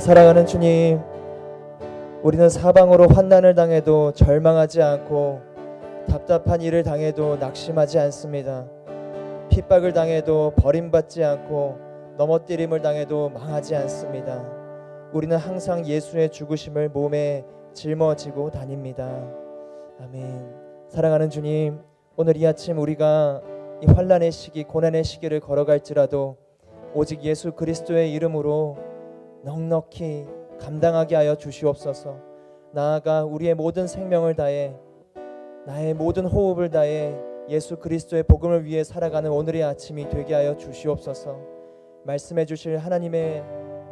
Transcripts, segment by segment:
사랑하는 주님, 우리는 사방으로 환난을 당해도 절망하지 않고 답답한 일을 당해도 낙심하지 않습니다. 핍박을 당해도 버림받지 않고 넘어뜨림을 당해도 망하지 않습니다. 우리는 항상 예수의 죽으심을 몸에 짊어지고 다닙니다. 아멘. 사랑하는 주님, 오늘 이 아침 우리가 이 환난의 시기, 고난의 시기를 걸어갈지라도 오직 예수 그리스도의 이름으로 넉넉히 감당하게 하여 주시옵소서. 나아가 우리의 모든 생명을 다해, 나의 모든 호흡을 다해 예수 그리스도의 복음을 위해 살아가는 오늘의 아침이 되게 하여 주시옵소서. 말씀해 주실 하나님의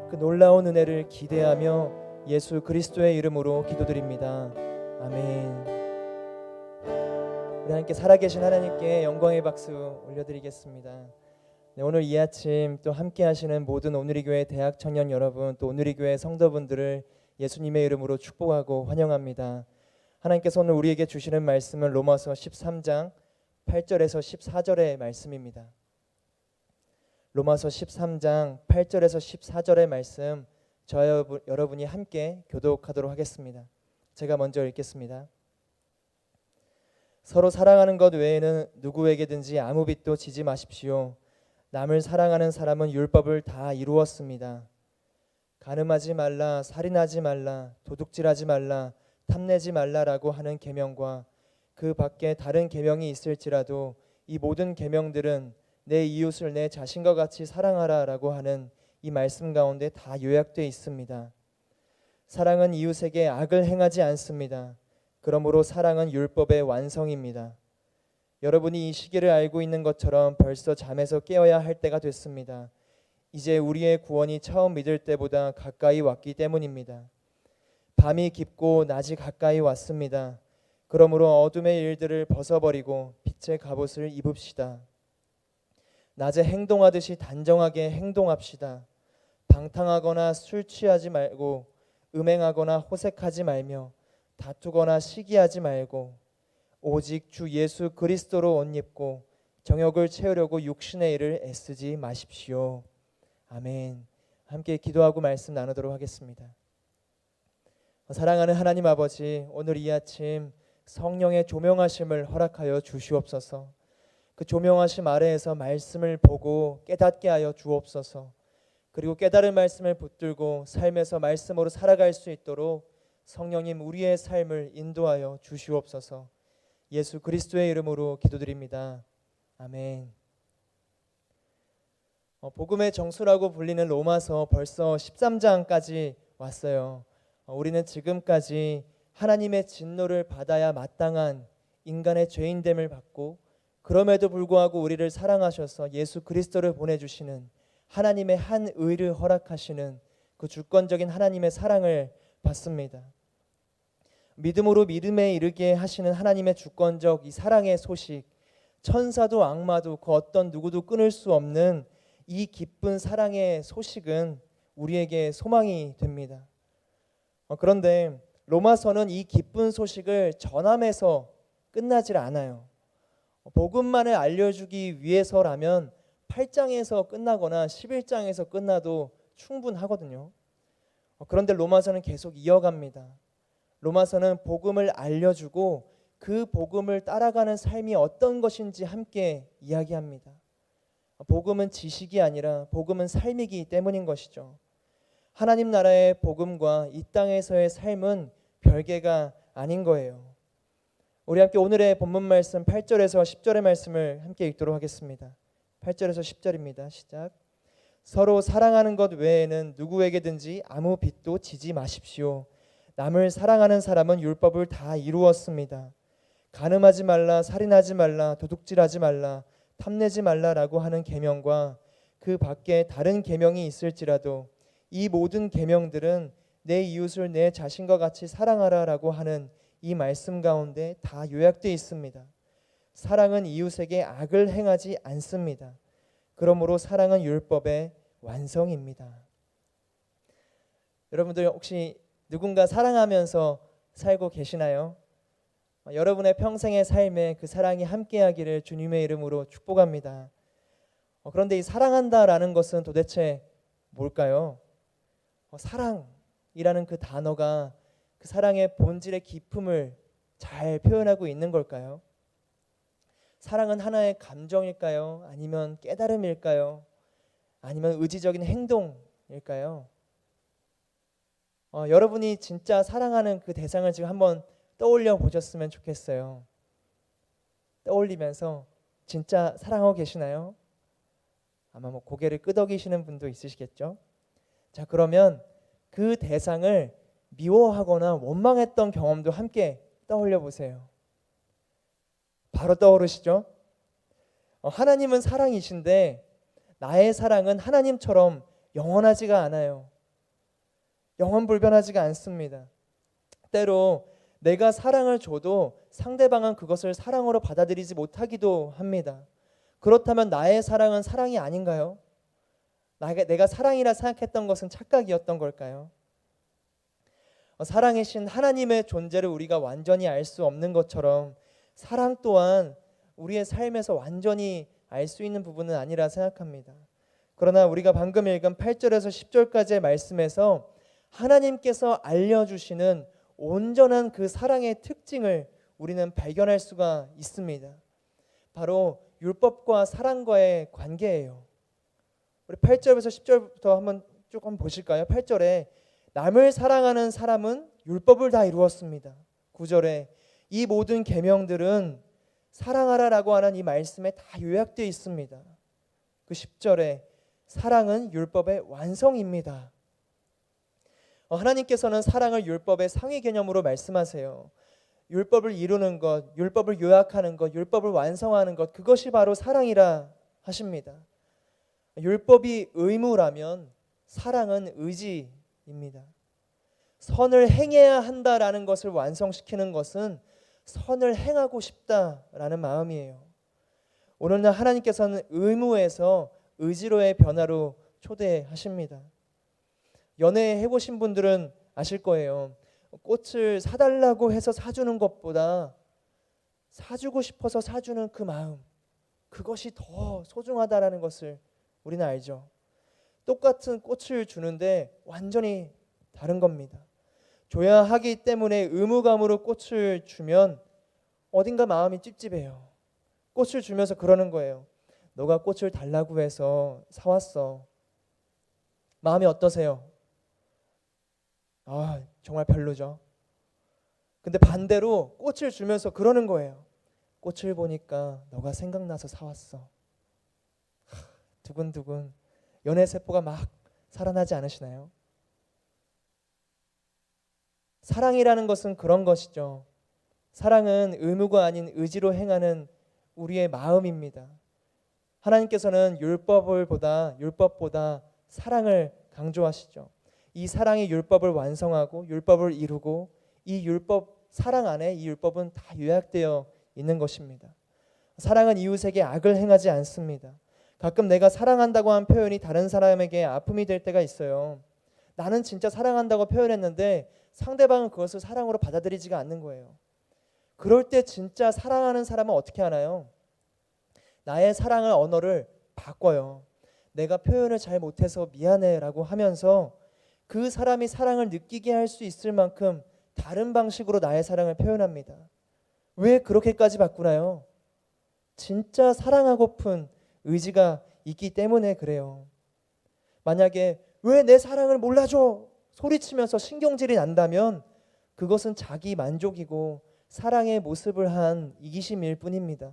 그 놀라운 은혜를 기대하며 예수 그리스도의 이름으로 기도드립니다. 아멘. 우리 함께 살아계신 하나님께 영광의 박수 올려드리겠습니다. 네, 오늘 이 아침 또 함께 하시는 모든 오누리 교회 대학 청년 여러분, 또 오누리 교회 성도분들을 예수님의 이름으로 축복하고 환영합니다. 하나님께서 오늘 우리에게 주시는 말씀은 로마서 13장 8절에서 14절의 말씀입니다. 로마서 13장 8절에서 14절의 말씀, 저와 여러분이 함께 교독하도록 하겠습니다. 제가 먼저 읽겠습니다. 서로 사랑하는 것 외에는 누구에게든지 아무 빚도 지지 마십시오. 남을 사랑하는 사람은 율법을 다 이루었습니다. 간음하지 말라, 살인하지 말라, 도둑질하지 말라, 탐내지 말라라고 하는 계명과 그 밖에 다른 계명이 있을지라도 이 모든 계명들은 내 이웃을 내 자신과 같이 사랑하라라고 하는 이 말씀 가운데 다 요약되어 있습니다. 사랑은 이웃에게 악을 행하지 않습니다. 그러므로 사랑은 율법의 완성입니다. 여러분이 이 시기를 알고 있는 것처럼 벌써 잠에서 깨어야 할 때가 됐습니다. 이제 우리의 구원이 처음 믿을 때보다 가까이 왔기 때문입니다. 밤이 깊고 낮이 가까이 왔습니다. 그러므로 어둠의 일들을 벗어버리고 빛의 갑옷을 입읍시다. 낮에 행동하듯이 단정하게 행동합시다. 방탕하거나 술 취하지 말고 음행하거나 호색하지 말며 다투거나 시기하지 말고 오직 주 예수 그리스도로 옷 입고 정욕을 채우려고 육신의 일을 애쓰지 마십시오. 아멘. 함께 기도하고 말씀 나누도록 하겠습니다. 사랑하는 하나님 아버지, 오늘 이 아침 성령의 조명하심을 허락하여 주시옵소서. 그 조명하심 아래에서 말씀을 보고 깨닫게 하여 주옵소서. 그리고 깨달은 말씀을 붙들고 삶에서 말씀으로 살아갈 수 있도록 성령님 우리의 삶을 인도하여 주시옵소서. 예수 그리스도의 이름으로 기도드립니다. 아멘. 복음의 정수라고 불리는 로마서 벌써 13장까지 왔어요. 우리는 지금까지 하나님의 진노를 받아야 마땅한 인간의 죄인됨을 받고, 그럼에도 불구하고 우리를 사랑하셔서 예수 그리스도를 보내주시는 하나님의 한 의를 허락하시는 그 주권적인 하나님의 사랑을 받습니다. 믿음으로 믿음에 이르게 하시는 하나님의 주권적 이 사랑의 소식, 천사도 악마도 그 어떤 누구도 끊을 수 없는 이 기쁜 사랑의 소식은 우리에게 소망이 됩니다. 그런데 로마서는 이 기쁜 소식을 전함에서 끝나질 않아요. 복음만을 알려주기 위해서라면 8장에서 끝나거나 11장에서 끝나도 충분하거든요. 그런데 로마서는 계속 이어갑니다. 로마서는 복음을 알려주고 그 복음을 따라가는 삶이 어떤 것인지 함께 이야기합니다. 복음은 지식이 아니라 복음은 삶이기 때문인 것이죠. 하나님 나라의 복음과 이 땅에서의 삶은 별개가 아닌 거예요. 우리 함께 오늘의 본문 말씀 8절에서 10절의 말씀을 함께 읽도록 하겠습니다. 8절에서 10절입니다. 시작. 서로 사랑하는 것 외에는 누구에게든지 아무 빚도 지지 마십시오. 남을 사랑하는 사람은 율법을 다 이루었습니다. 간음하지 말라, 살인하지 말라, 도둑질하지 말라, 탐내지 말라라고 하는 계명과 그 밖에 다른 계명이 있을지라도 이 모든 계명들은 내 이웃을 내 자신과 같이 사랑하라라고 하는 이 말씀 가운데 다 요약되어 있습니다. 사랑은 이웃에게 악을 행하지 않습니다. 그러므로 사랑은 율법의 완성입니다. 여러분들 혹시 누군가 사랑하면서 살고 계시나요? 여러분의 평생의 삶에 그 사랑이 함께하기를 주님의 이름으로 축복합니다. 그런데 이 사랑한다라는 것은 도대체 뭘까요? 사랑이라는 그 단어가 그 사랑의 본질의 깊음을 잘 표현하고 있는 걸까요? 사랑은 하나의 감정일까요? 아니면 깨달음일까요? 아니면 의지적인 행동일까요? 여러분이 진짜 사랑하는 그 대상을 지금 한번 떠올려 보셨으면 좋겠어요. 떠올리면서 진짜 사랑하고 계시나요? 아마 뭐 고개를 끄덕이시는 분도 있으시겠죠. 자, 그러면 그 대상을 미워하거나 원망했던 경험도 함께 떠올려 보세요. 바로 떠오르시죠? 하나님은 사랑이신데 나의 사랑은 하나님처럼 영원하지가 않아요. 영원불변하지가 않습니다. 때로 내가 사랑을 줘도 상대방은 그것을 사랑으로 받아들이지 못하기도 합니다. 그렇다면 나의 사랑은 사랑이 아닌가요? 내가 사랑이라 생각했던 것은 착각이었던 걸까요? 사랑이신 하나님의 존재를 우리가 완전히 알 수 없는 것처럼 사랑 또한 우리의 삶에서 완전히 알 수 있는 부분은 아니라 생각합니다. 그러나 우리가 방금 읽은 8절에서 10절까지의 말씀에서 하나님께서 알려주시는 온전한 그 사랑의 특징을 우리는 발견할 수가 있습니다. 바로 율법과 사랑과의 관계예요. 우리 8절에서 10절부터 한번 조금 보실까요? 8절에 남을 사랑하는 사람은 율법을 다 이루었습니다. 9절에 이 모든 계명들은 사랑하라라고 하는 이 말씀에 다 요약되어 있습니다. 그 10절에 사랑은 율법의 완성입니다. 하나님께서는 사랑을 율법의 상위 개념으로 말씀하세요. 율법을 이루는 것, 율법을 요약하는 것, 율법을 완성하는 것, 그것이 바로 사랑이라 하십니다. 율법이 의무라면 사랑은 의지입니다. 선을 행해야 한다라는 것을 완성시키는 것은 선을 행하고 싶다라는 마음이에요. 오늘날 하나님께서는 의무에서 의지로의 변화로 초대하십니다. 연애해 보신 분들은 아실 거예요. 꽃을 사달라고 해서 사주는 것보다 사주고 싶어서 사주는 그 마음, 그것이 더 소중하다라는 것을 우리는 알죠. 똑같은 꽃을 주는데 완전히 다른 겁니다. 줘야 하기 때문에 의무감으로 꽃을 주면 어딘가 마음이 찝찝해요. 꽃을 주면서 그러는 거예요. 너가 꽃을 달라고 해서 사왔어. 마음이 어떠세요? 정말 별로죠. 근데 반대로 꽃을 주면서 그러는 거예요. 꽃을 보니까 너가 생각나서 사왔어. 두근두근 연애 세포가 막 살아나지 않으시나요? 사랑이라는 것은 그런 것이죠. 사랑은 의무가 아닌 의지로 행하는 우리의 마음입니다. 하나님께서는 율법보다 사랑을 강조하시죠. 이 사랑이 율법을 완성하고 율법을 이루고 이 율법 사랑 안에 이 율법은 다 요약되어 있는 것입니다. 사랑은 이웃에게 악을 행하지 않습니다. 가끔 내가 사랑한다고 한 표현이 다른 사람에게 아픔이 될 때가 있어요. 나는 진짜 사랑한다고 표현했는데 상대방은 그것을 사랑으로 받아들이지가 않는 거예요. 그럴 때 진짜 사랑하는 사람은 어떻게 하나요? 나의 사랑의 언어를 바꿔요. 내가 표현을 잘 못해서 미안해라고 하면서 그 사람이 사랑을 느끼게 할 수 있을 만큼 다른 방식으로 나의 사랑을 표현합니다. 왜 그렇게까지 바꾸나요? 진짜 사랑하고픈 의지가 있기 때문에 그래요. 만약에 왜 내 사랑을 몰라줘? 소리치면서 신경질이 난다면 그것은 자기 만족이고 사랑의 모습을 한 이기심일 뿐입니다.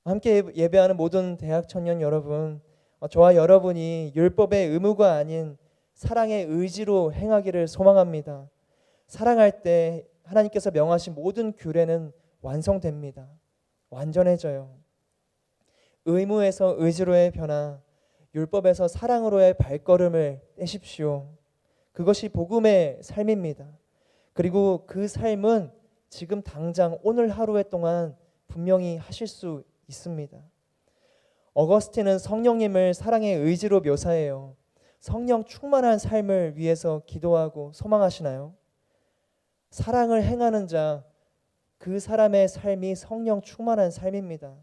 함께 예배하는 모든 대학 청년 여러분, 저와 여러분이 율법의 의무가 아닌 사랑의 의지로 행하기를 소망합니다. 사랑할 때 하나님께서 명하신 모든 규례는 완성됩니다. 완전해져요. 의무에서 의지로의 변화, 율법에서 사랑으로의 발걸음을 떼십시오. 그것이 복음의 삶입니다. 그리고 그 삶은 지금 당장 오늘 하루에 동안 분명히 하실 수 있습니다. 어거스틴은 성령님을 사랑의 의지로 묘사해요. 성령 충만한 삶을 위해서 기도하고 소망하시나요? 사랑을 행하는 자, 그 사람의 삶이 성령 충만한 삶입니다.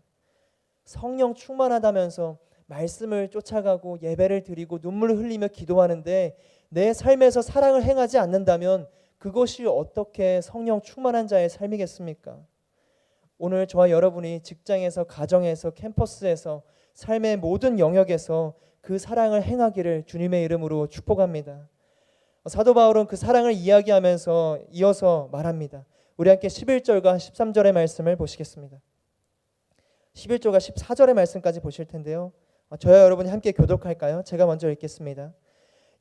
성령 충만하다면서 말씀을 쫓아가고 예배를 드리고 눈물을 흘리며 기도하는데 내 삶에서 사랑을 행하지 않는다면 그것이 어떻게 성령 충만한 자의 삶이겠습니까? 오늘 저와 여러분이 직장에서, 가정에서, 캠퍼스에서, 삶의 모든 영역에서 그 사랑을 행하기를 주님의 이름으로 축복합니다. 사도 바울은 그 사랑을 이야기하면서 이어서 말합니다. 우리 함께 11절과 13절의 말씀을 보시겠습니다. 11절과 14절의 말씀까지 보실 텐데요. 저와 여러분이 함께 교독할까요? 제가 먼저 읽겠습니다.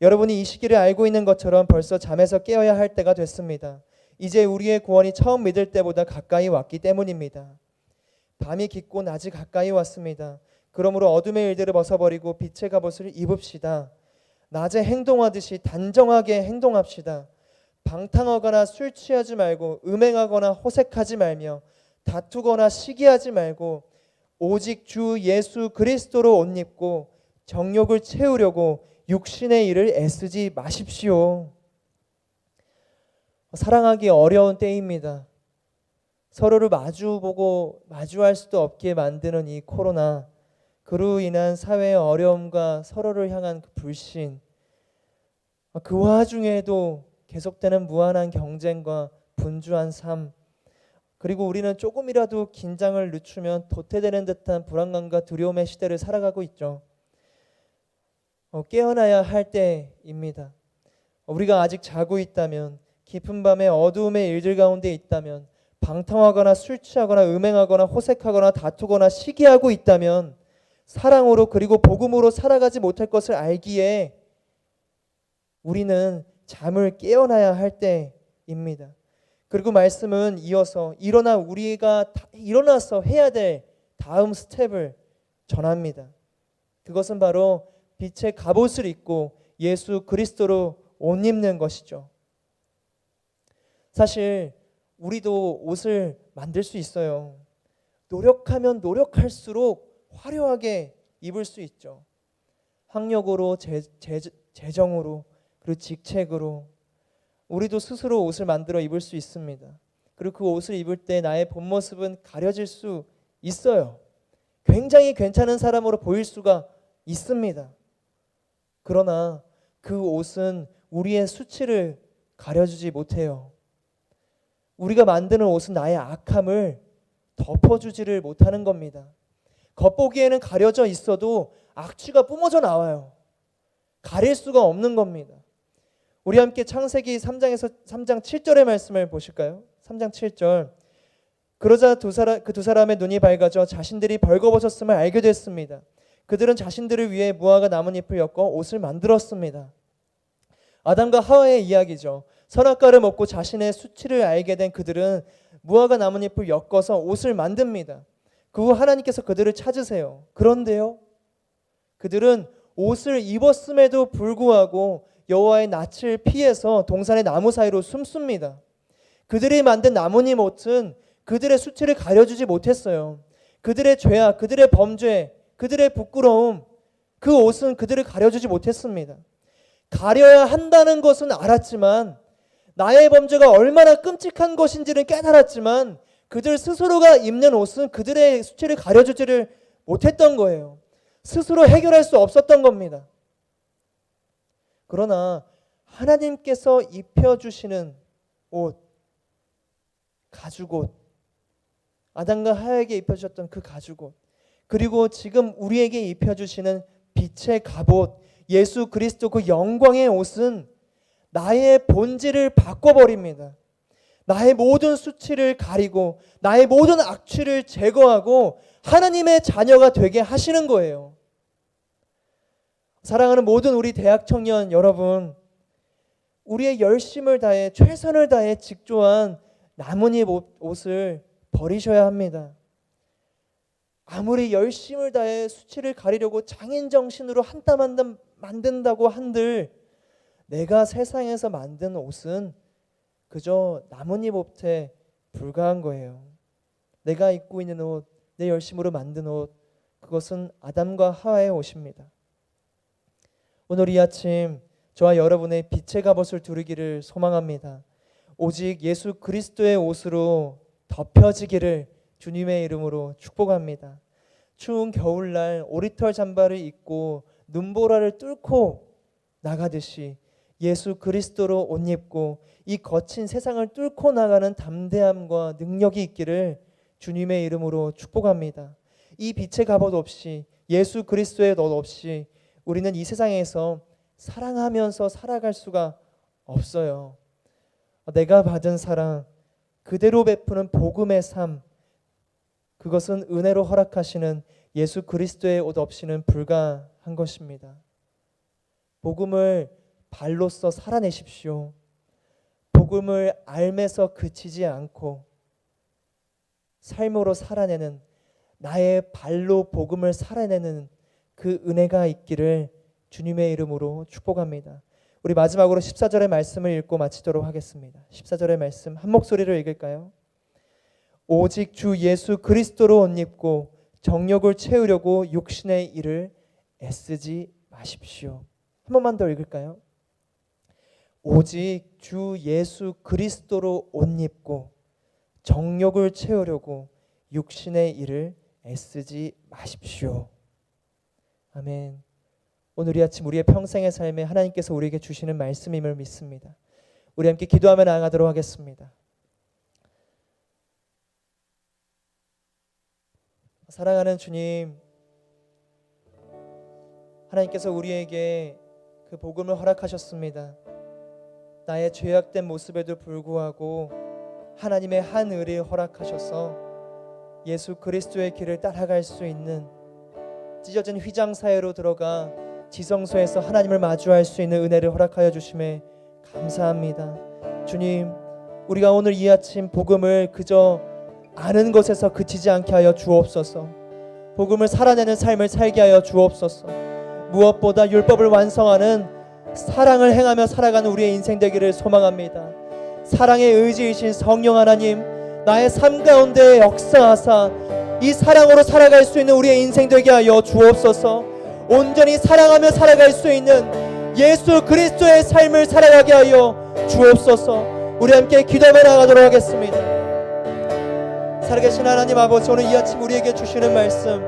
여러분이 이 시기를 알고 있는 것처럼 벌써 잠에서 깨어야 할 때가 됐습니다. 이제 우리의 구원이 처음 믿을 때보다 가까이 왔기 때문입니다. 밤이 깊고 낮이 가까이 왔습니다. 그러므로 어둠의 일들을 벗어버리고 빛의 갑옷을 입읍시다. 낮에 행동하듯이 단정하게 행동합시다. 방탕하거나 술 취하지 말고 음행하거나 호색하지 말며 다투거나 시기하지 말고 오직 주 예수 그리스도로 옷 입고 정욕을 채우려고 육신의 일을 애쓰지 마십시오. 사랑하기 어려운 때입니다. 서로를 마주보고 마주할 수도 없게 만드는 이 코로나, 그로 인한 사회의 어려움과 서로를 향한 그 불신, 그 와중에도 계속되는 무한한 경쟁과 분주한 삶, 그리고 우리는 조금이라도 긴장을 늦추면 도태되는 듯한 불안감과 두려움의 시대를 살아가고 있죠. 깨어나야 할 때입니다. 우리가 아직 자고 있다면, 깊은 밤에 어두움의 일들 가운데 있다면, 방탕하거나 술 취하거나 음행하거나 호색하거나 다투거나 시기하고 있다면 사랑으로 그리고 복음으로 살아가지 못할 것을 알기에 우리는 잠을 깨어나야 할 때입니다. 그리고 말씀은 이어서 우리가 일어나서 해야 될 다음 스텝을 전합니다. 그것은 바로 빛의 갑옷을 입고 예수 그리스도로 옷 입는 것이죠. 사실 우리도 옷을 만들 수 있어요. 노력하면 노력할수록 화려하게 입을 수 있죠. 학력으로, 재정으로, 그리고 직책으로 우리도 스스로 옷을 만들어 입을 수 있습니다. 그리고 그 옷을 입을 때 나의 본 모습은 가려질 수 있어요. 굉장히 괜찮은 사람으로 보일 수가 있습니다. 그러나 그 옷은 우리의 수치를 가려주지 못해요. 우리가 만드는 옷은 나의 악함을 덮어주지를 못하는 겁니다. 겉보기에는 가려져 있어도 악취가 뿜어져 나와요. 가릴 수가 없는 겁니다. 우리 함께 창세기 3장 7절의 말씀을 보실까요? 3장 7절. 그러자 그 두 사람의 눈이 밝아져 자신들이 벌거벗었음을 알게 됐습니다. 그들은 자신들을 위해 무화과 나뭇잎을 엮어 옷을 만들었습니다. 아담과 하와의 이야기죠. 선악과를 먹고 자신의 수치를 알게 된 그들은 무화과 나뭇잎을 엮어서 옷을 만듭니다. 그 후 하나님께서 그들을 찾으세요. 그런데요, 그들은 옷을 입었음에도 불구하고 여호와의 낯을 피해서 동산의 나무 사이로 숨습니다. 그들이 만든 나뭇잎 옷은 그들의 수치를 가려주지 못했어요. 그들의 죄악, 그들의 범죄, 그들의 부끄러움, 그 옷은 그들을 가려주지 못했습니다. 가려야 한다는 것은 알았지만, 나의 범죄가 얼마나 끔찍한 것인지를 깨달았지만 그들 스스로가 입는 옷은 그들의 수치를 가려주지를 못했던 거예요. 스스로 해결할 수 없었던 겁니다. 그러나 하나님께서 입혀주시는 옷, 가죽옷, 아담과 하와에게 입혀주셨던 그 가죽옷, 그리고 지금 우리에게 입혀주시는 빛의 갑옷, 예수 그리스도 그 영광의 옷은 나의 본질을 바꿔버립니다. 나의 모든 수치를 가리고 나의 모든 악취를 제거하고 하나님의 자녀가 되게 하시는 거예요. 사랑하는 모든 우리 대학 청년 여러분, 우리의 열심을 다해 최선을 다해 직조한 나뭇잎 옷을 버리셔야 합니다. 아무리 열심을 다해 수치를 가리려고 장인정신으로 한 땀 한 땀 만든다고 한들 내가 세상에서 만든 옷은 그저 나뭇잎 옷에 불과한 거예요. 내가 입고 있는 옷, 내 열심으로 만든 옷, 그것은 아담과 하와의 옷입니다. 오늘 이 아침 저와 여러분의 빛의 갑옷을 두르기를 소망합니다. 오직 예수 그리스도의 옷으로 덮여지기를 주님의 이름으로 축복합니다. 추운 겨울날 오리털 잠바를 입고 눈보라를 뚫고 나가듯이 예수 그리스도로 옷 입고 이 거친 세상을 뚫고 나가는 담대함과 능력이 있기를 주님의 이름으로 축복합니다. 이 빛의 갑옷 없이, 예수 그리스도의 넛 없이 우리는 이 세상에서 사랑하면서 살아갈 수가 없어요. 내가 받은 사랑, 그대로 베푸는 복음의 삶, 그것은 은혜로 허락하시는 예수 그리스도의 옷 없이는 불가한 것입니다. 복음을 발로써 살아내십시오. 복음을 알면서 그치지 않고 삶으로 살아내는, 나의 발로 복음을 살아내는 그 은혜가 있기를 주님의 이름으로 축복합니다. 우리 마지막으로 14절의 말씀을 읽고 마치도록 하겠습니다. 14절의 말씀 한 목소리로 읽을까요? 오직 주 예수 그리스도로 옷 입고 정욕을 채우려고 육신의 일을 애쓰지 마십시오. 한 번만 더 읽을까요? 오직 주 예수 그리스도로 옷 입고 정욕을 채우려고 육신의 일을 애쓰지 마십시오. 아멘. 오늘 이 아침 우리의 평생의 삶에 하나님께서 우리에게 주시는 말씀임을 믿습니다. 우리 함께 기도하며 나아가도록 하겠습니다. 사랑하는 주님, 하나님께서 우리에게 그 복음을 허락하셨습니다. 나의 죄악된 모습에도 불구하고 하나님의 한 의를 허락하셔서 예수 그리스도의 길을 따라갈 수 있는, 찢어진 휘장 사이로 들어가 지성소에서 하나님을 마주할 수 있는 은혜를 허락하여 주심에 감사합니다. 주님, 우리가 오늘 이 아침 복음을 그저 아는 것에서 그치지 않게 하여 주옵소서. 복음을 살아내는 삶을 살게 하여 주옵소서. 무엇보다 율법을 완성하는 사랑을 행하며 살아가는 우리의 인생 되기를 소망합니다. 사랑의 의지이신 성령 하나님, 나의 삶 가운데 역사하사 이 사랑으로 살아갈 수 있는 우리의 인생 되게 하여 주옵소서. 온전히 사랑하며 살아갈 수 있는 예수 그리스도의 삶을 살아가게 하여 주옵소서. 우리 함께 기도하며 나가도록 하겠습니다. 살아계신 하나님 아버지, 오늘 이 아침 우리에게 주시는 말씀,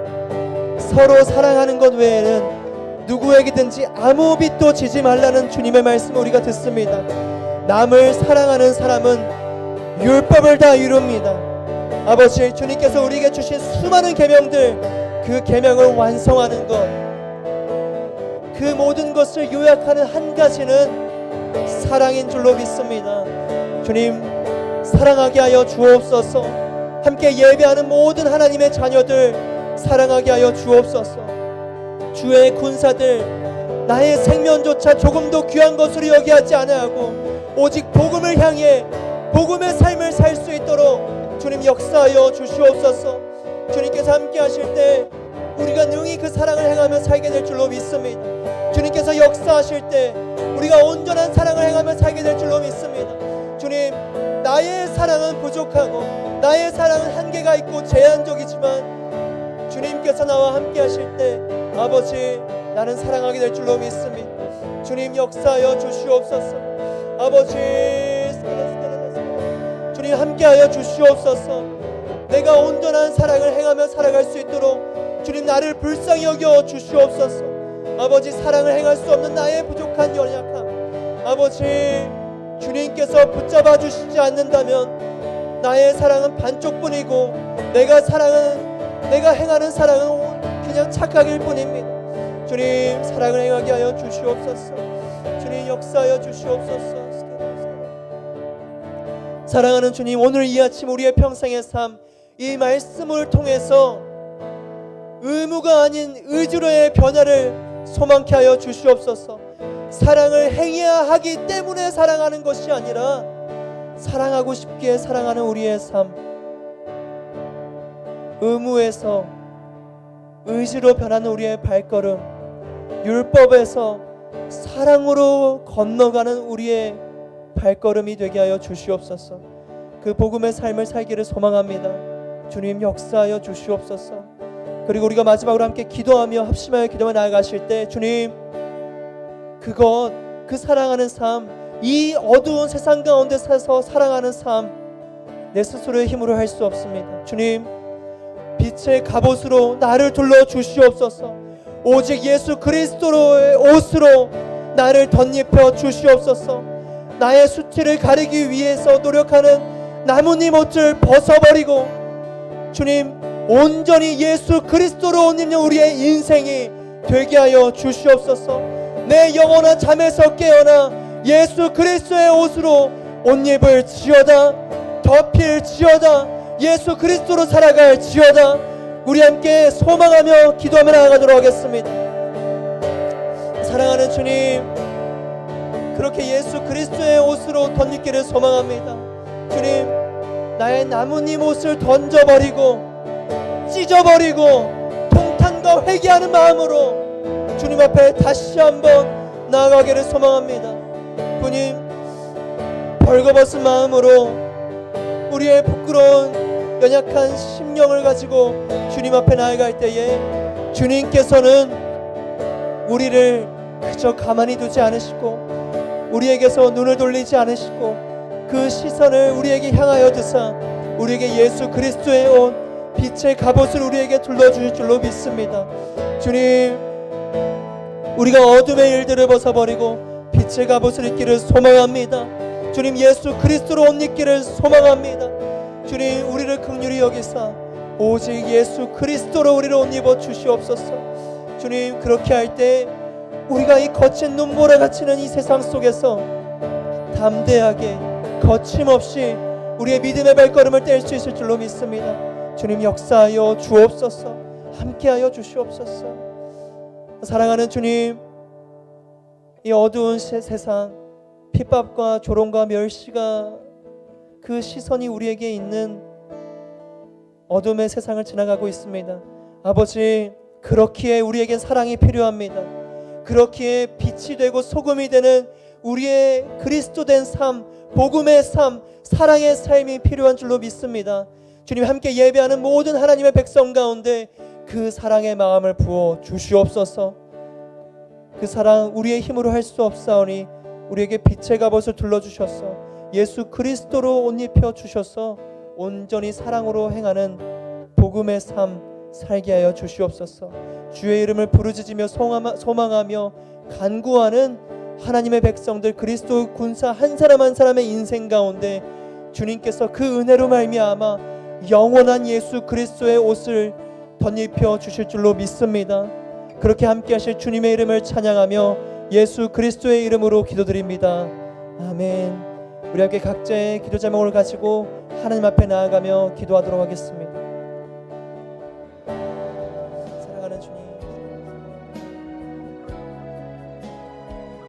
서로 사랑하는 것 외에는 누구에게든지 아무 빚도 지지 말라는 주님의 말씀을 우리가 듣습니다. 남을 사랑하는 사람은 율법을 다 이룹니다. 아버지, 주님께서 우리에게 주신 수많은 계명들, 그 계명을 완성하는 것, 그 모든 것을 요약하는 한 가지는 사랑인 줄로 믿습니다. 주님, 사랑하게 하여 주옵소서. 함께 예배하는 모든 하나님의 자녀들 사랑하게 하여 주옵소서. 주의 군사들, 나의 생명조차 조금도 귀한 것으로 여기하지 아니하고 오직 복음을 향해 복음의 삶을 살 수 있도록 주님 역사하여 주시옵소서. 주님께서 함께 하실 때 우리가 능히 그 사랑을 행하며 살게 될 줄로 믿습니다. 주님께서 역사하실 때 우리가 온전한 사랑을 행하며 살게 될 줄로 믿습니다. 주님, 나의 사랑은 부족하고 나의 사랑은 한계가 있고 제한적이지만 주님께서 나와 함께 하실 때 아버지, 나는 사랑하게 될 줄로 믿습니다. 주님 역사하여 주시옵소서. 아버지, 주님 함께하여 주시옵소서. 내가 온전한 사랑을 행하며 살아갈 수 있도록 주님 나를 불쌍히 여겨 주시옵소서. 아버지, 사랑을 행할 수 없는 나의 부족한 연약함, 아버지, 주님께서 붙잡아 주시지 않는다면 나의 사랑은 반쪽뿐이고 내가 행하는 사랑은 그냥 착각일 뿐입니다. 주님, 사랑을 행하게 하여 주시옵소서. 주님 역사하여 주시옵소서. 사랑하는 주님, 오늘 이 아침 우리의 평생의 삶, 이 말씀을 통해서 의무가 아닌 의지로의 변화를 소망케 하여 주시옵소서. 사랑을 행해야 하기 때문에 사랑하는 것이 아니라 사랑하고 싶기에 사랑하는 우리의 삶, 의무에서 의지로 변하는 우리의 발걸음, 율법에서 사랑으로 건너가는 우리의 발걸음이 되게 하여 주시옵소서. 그 복음의 삶을 살기를 소망합니다. 주님 역사하여 주시옵소서. 그리고 우리가 마지막으로 함께 기도하며 합심하여 기도하며 나아가실 때 주님, 그 사랑하는 삶, 이 어두운 세상 가운데 서서 사랑하는 삶, 내 스스로의 힘으로 할 수 없습니다. 주님, 빛의 갑옷으로 나를 둘러 주시옵소서. 오직 예수 그리스도의 옷으로 나를 덧입혀 주시옵소서. 나의 수치를 가리기 위해서 노력하는 나뭇잎 옷을 벗어버리고 주님 온전히 예수 그리스도로 옷 입는 우리의 인생이 되게 하여 주시옵소서. 내 영혼아 잠에서 깨어나 예수 그리스도의 옷으로 옷 입을 지어다, 덮일 지어다, 예수 그리스도로 살아갈 지어다. 우리 함께 소망하며 기도하며 나아가도록 하겠습니다. 사랑하는 주님, 그렇게 예수 그리스도의 옷으로 덧입기를 소망합니다. 주님, 나의 나뭇잎 옷을 던져버리고 찢어버리고 통탄과 회개하는 마음으로 주님 앞에 다시 한번 나아가기를 소망합니다. 주님, 벌거벗은 마음으로 우리의 부끄러운 연약한 심령을 가지고 주님 앞에 나아갈 때에 주님께서는 우리를 그저 가만히 두지 않으시고 우리에게서 눈을 돌리지 않으시고 그 시선을 우리에게 향하여 두사 우리에게 예수 그리스도의 옷 빛의 갑옷을 우리에게 둘러주실 줄로 믿습니다. 주님, 우리가 어둠의 일들을 벗어버리고 빛의 갑옷을 입기를 소망합니다. 주님, 예수 그리스도로 옷 입기를 소망합니다. 주님, 우리를 긍휼히 여기사 오직 예수 그리스도로 우리를 옷 입어 주시옵소서. 주님, 그렇게 할 때 우리가 이 거친 눈보라 갇히는 이 세상 속에서 담대하게 거침없이 우리의 믿음의 발걸음을 뗄 수 있을 줄로 믿습니다. 주님, 역사하여 주옵소서. 함께하여 주시옵소서. 사랑하는 주님, 이 어두운 세상, 핍박과 조롱과 멸시가 그 시선이 우리에게 있는 어둠의 세상을 지나가고 있습니다. 아버지, 그렇기에 우리에겐 사랑이 필요합니다. 그렇기에 빛이 되고 소금이 되는 우리의 그리스도 된 삶, 복음의 삶, 사랑의 삶이 필요한 줄로 믿습니다. 주님, 함께 예배하는 모든 하나님의 백성 가운데 그 사랑의 마음을 부어 주시옵소서. 그 사랑 우리의 힘으로 할 수 없사오니 우리에게 빛의 갑옷을 둘러주셔서 예수 그리스도로 옷 입혀 주셔서 온전히 사랑으로 행하는 복음의 삶 살게 하여 주시옵소서. 주의 이름을 부르짖으며 소망하며 간구하는 하나님의 백성들, 그리스도 군사 한 사람 한 사람의 인생 가운데 주님께서 그 은혜로 말미암아 영원한 예수 그리스도의 옷을 덧입혀 주실 줄로 믿습니다. 그렇게 함께 하실 주님의 이름을 찬양하며 예수 그리스도의 이름으로 기도드립니다. 아멘. 우리 함께 각자의 기도 제목을 가지고 하나님 앞에 나아가며 기도하도록 하겠습니다.